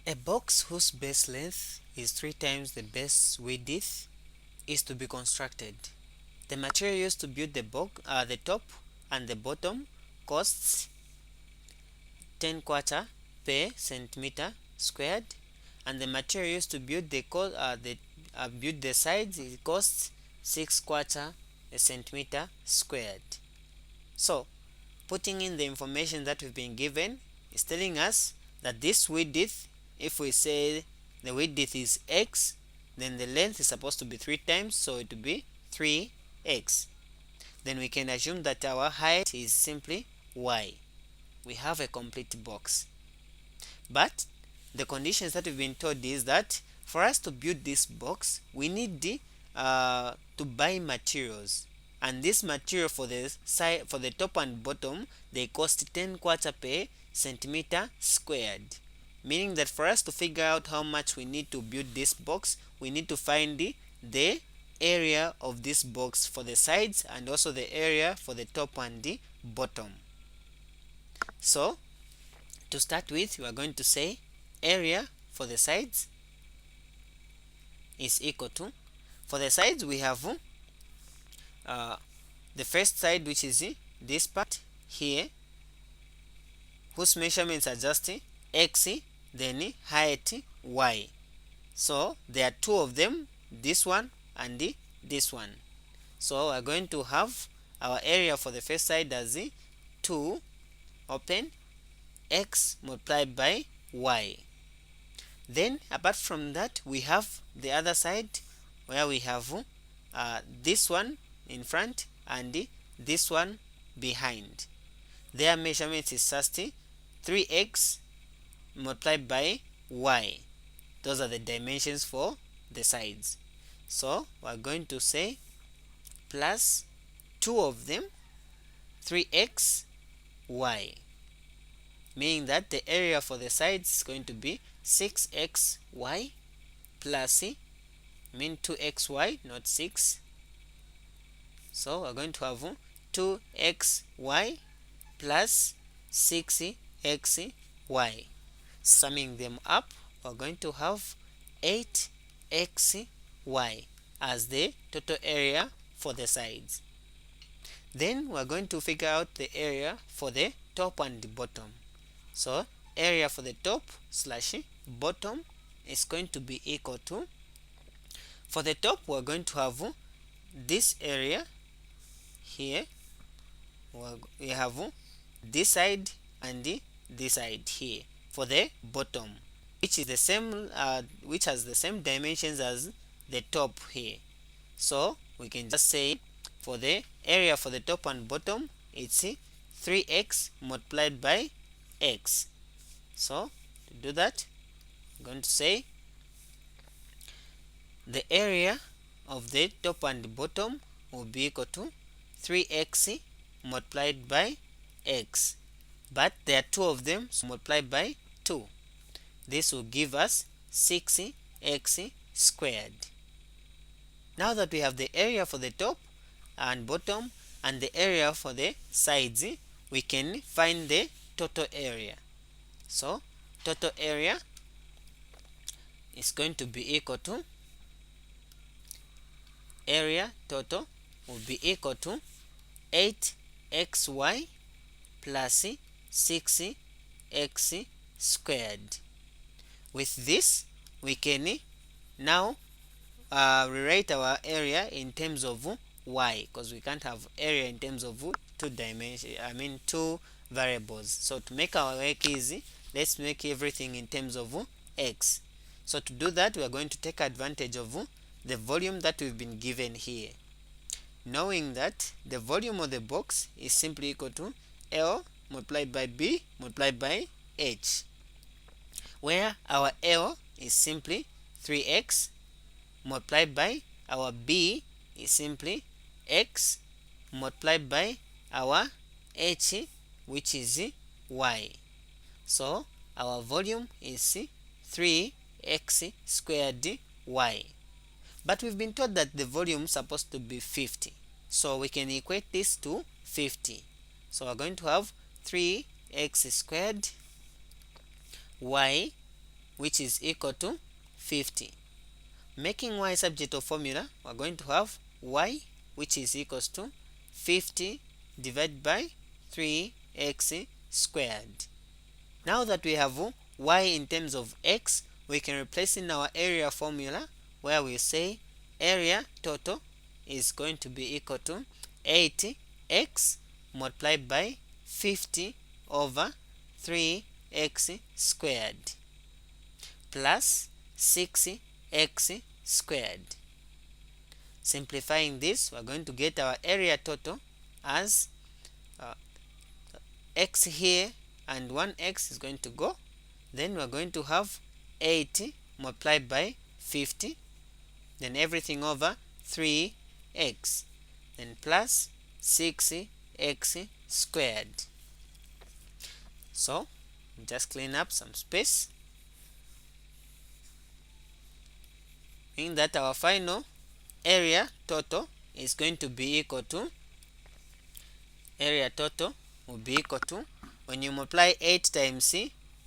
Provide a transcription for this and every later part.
A box whose base length is 3 times the base width is to be constructed. The material used to build the top and the bottom costs 10 quarter per centimeter squared, and the material used to build the sides, it costs 6 quarter a centimeter squared. So putting in the information that we've been given is telling us that this width, if we say the width is x, then the length is supposed to be 3 times, so it will be 3x. Then we can assume that our height is simply y. We have a complete box. But the conditions that we've been told is that for us to build this box, we need to buy materials, and this material for the top and bottom, they cost 10 quarter per centimeter squared, meaning that for us to figure out how much we need to build this box, we need to find the area of this box for the sides and also the area for the top and the bottom. So to start with, we are going to say area for the sides is equal to, for the sides we have uh, the first side, which is this part here, whose measurements are just x, then height y. So there are two of them, this one and this one. So we're going to have our area for the first side as 2 open x multiplied by y. Then apart from that, we have the other side where we have this one in front and this one behind. Their measurement is just 3x multiplied by y. Those are the dimensions for the sides. So we're going to say plus 2 of them, 3x y, meaning that the area for the sides is going to be 6xy plus 2xy, not 6. So we're going to have 2xy plus 6xy. Summing them up, we're going to have 8xy as the total area for the sides. Then we're going to figure out the area for the top and the bottom. So area for the top slash bottom is going to be equal to, for the top we're going to have this area here, we have this side and this side here. For the bottom, which is the same which has the same dimensions as the top here, so we can just say for the area for the top and bottom, it's 3x multiplied by x. So to do that, I'm going to say the area of the top and bottom will be equal to 3x multiplied by x, but there are two of them, so multiplied by 2. This will give us 6x squared. Now that we have the area for the top and bottom and the area for the sides, we can find the total area. So total area is going to be equal to, area total will be equal to 8xy plus 6x squared. With this, we can now rewrite our area in terms of y, because we can't have area in terms of two variables. So to make our work easy, let's make everything in terms of x. So to do that, we are going to take advantage of the volume that we've been given here, knowing that the volume of the box is simply equal to L multiplied by B multiplied by H, where our L is simply 3x multiplied by our B is simply x multiplied by our H, which is y. So our volume is 3x squared y. But we've been told that the volume is supposed to be 50, so we can equate this to 50. So we're going to have 3x squared y which is equal to 50. Making y subject of formula, we're going to have y, which is equals to 50 divided by 3x squared. Now that we have y in terms of x, we can replace in our area formula, where we say area total is going to be equal to 80x multiplied by 50 over 3x squared plus 6x squared. Simplifying this, we're going to get our area total as x here and 1x is going to go. Then we're going to have 80 multiplied by 50, then everything over 3x, then plus 6x squared. So just clean up some space, meaning that our final area total is going to be equal to, area total will be equal to, when you multiply 8 times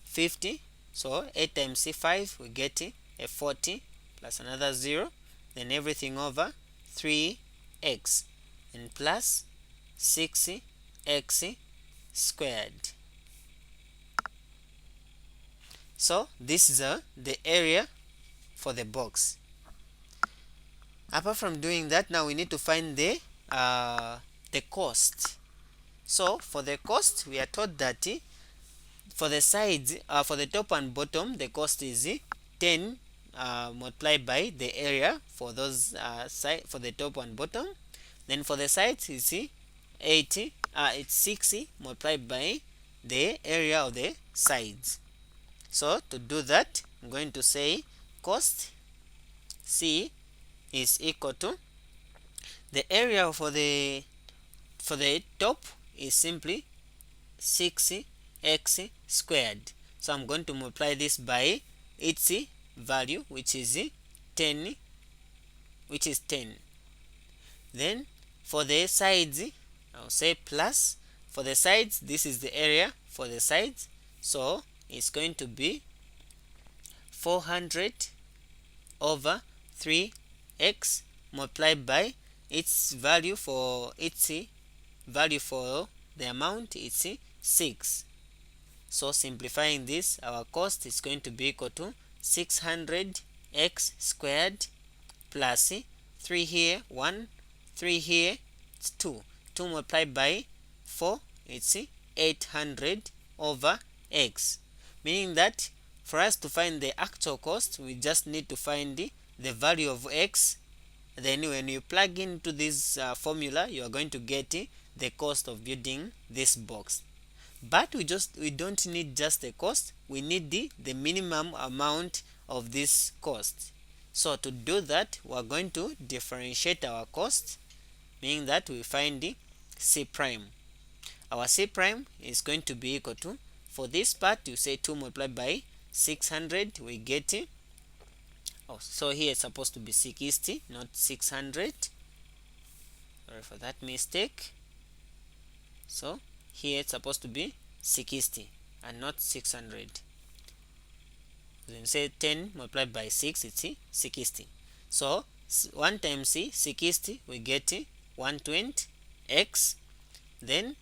50, so 8 times 5, we get a 40 plus another 0, then everything over 3x and plus 6x squared. So this is the area for the box. Apart from doing that, now we need to find the cost. So for the cost, we are told that for the sides, for the top and bottom, the cost is 10 multiplied by the area for those for the top and bottom. Then for the sides, you see 80, it's 60 multiplied by the area of the sides. So to do that, I'm going to say cost C is equal to the area for the top is simply 6x squared. So I'm going to multiply this by its value, which is 10, Then for the sides, I'll say plus. For the sides, this is the area for the sides, so it's going to be 400 over 3x multiplied by its value for the amount, it's 6. So simplifying this, our cost is going to be equal to 600x squared plus 3 here 1, 3 here it's 2 multiplied by 4, it's 800 over x, meaning that for us to find the actual cost, we just need to find the value of x. Then when you plug into this formula, you are going to get the cost of building this box. But we don't need just the cost, we need the minimum amount of this cost. So to do that, we are going to differentiate our cost, meaning that we find the C prime. Our C prime is going to be equal to, for this part you say 2 multiplied by 600, we get so here it's supposed to be 60, not 600. Sorry for that mistake. So here it's supposed to be 60 and not 600. When you say 10 multiplied by 6, it's 60. So 1 times 60, we get 120x, then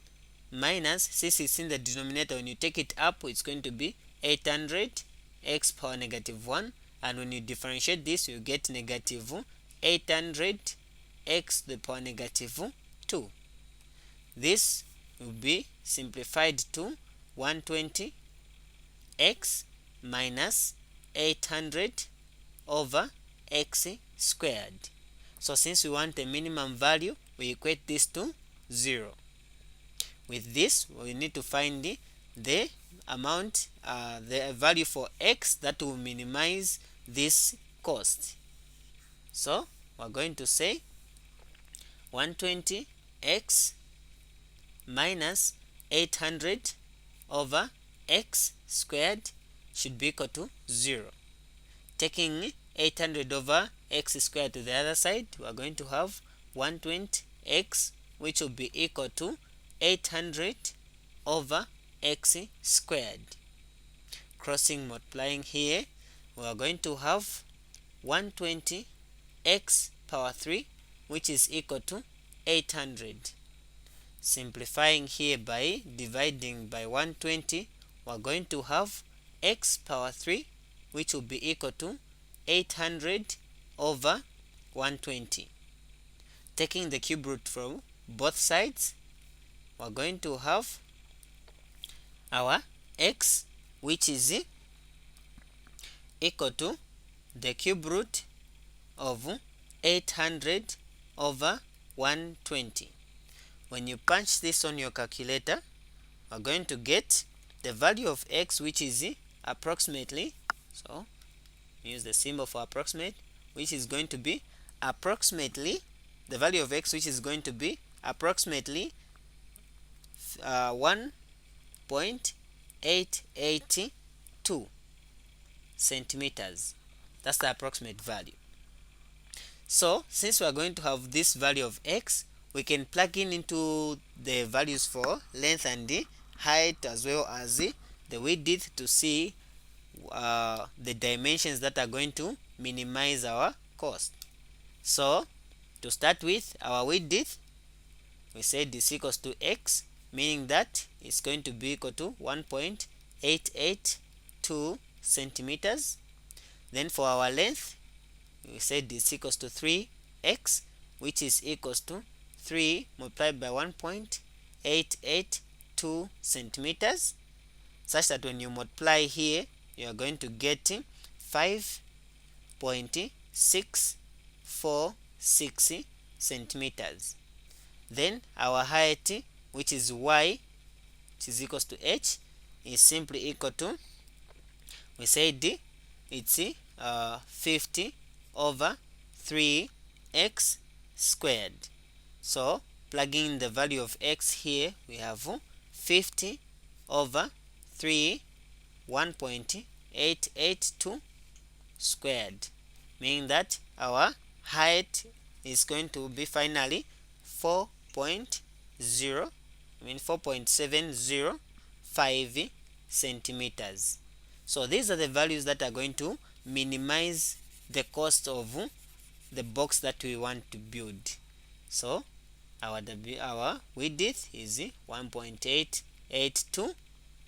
minus, since it's in the denominator, when you take it up, it's going to be 800 x power negative 1, and when you differentiate this, you get negative 800 x to the power negative 2. This will be simplified to 120 x minus 800 over x squared. So since we want a minimum value, we equate this to 0. With this, we need to find the amount, the value for x that will minimize this cost. So we're going to say 120x minus 800 over x squared should be equal to 0. Taking 800 over x squared to the other side, we are going to have 120x, which will be equal to 800 over x squared. Crossing, multiplying here, we are going to have 120 x power 3, which is equal to 800. Simplifying here by dividing by 120, we are going to have x power 3, which will be equal to 800 over 120. Taking the cube root from both sides, we are going to have our x, which is equal to the cube root of 800 over 120. When you punch this on your calculator, we're going to get the value of x, which is approximately, so use the symbol for approximate, which is going to be approximately, the value of x, which is going to be approximately 1.882 centimeters. That's the approximate value. So since we are going to have this value of x, we can plug in into the values for length and the height, as well as the width, to see the dimensions that are going to minimize our cost. So to start with, our width, we said is equals to x, meaning that it's going to be equal to 1.882 centimeters. Then for our length, we said this equals to 3x, which is equals to 3 multiplied by 1.882 centimeters, such that when you multiply here, you are going to get 5.646 centimeters. Then our height, which is y, which is equals to h, is simply equal to, we said it's 50 over 3x squared. So plugging in the value of x here, we have 50 over 3, 1.882 squared, meaning that our height is going to be finally 4.705 centimeters. So these are the values that are going to minimize the cost of the box that we want to build. So our width is 1.882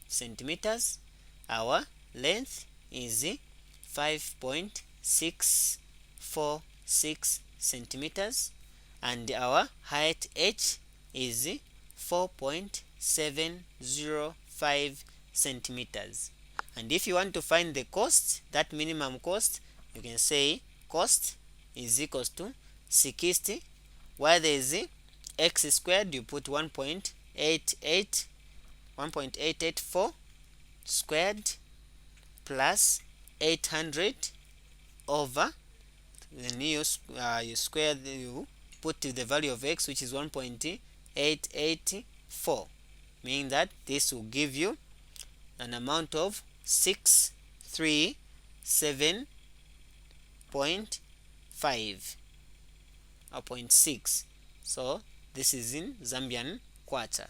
centimeters. Our length is 5.646 centimeters, and our height h is 4.705 centimeters. And if you want to find the cost, that minimum cost, you can say cost is equals to 60. While there is x squared, you put 1.884 squared plus 800 over, then you square, you put the value of x, which is 1.884, meaning that this will give you an amount of 637.5 or 0.6. So this is in Zambian kwacha.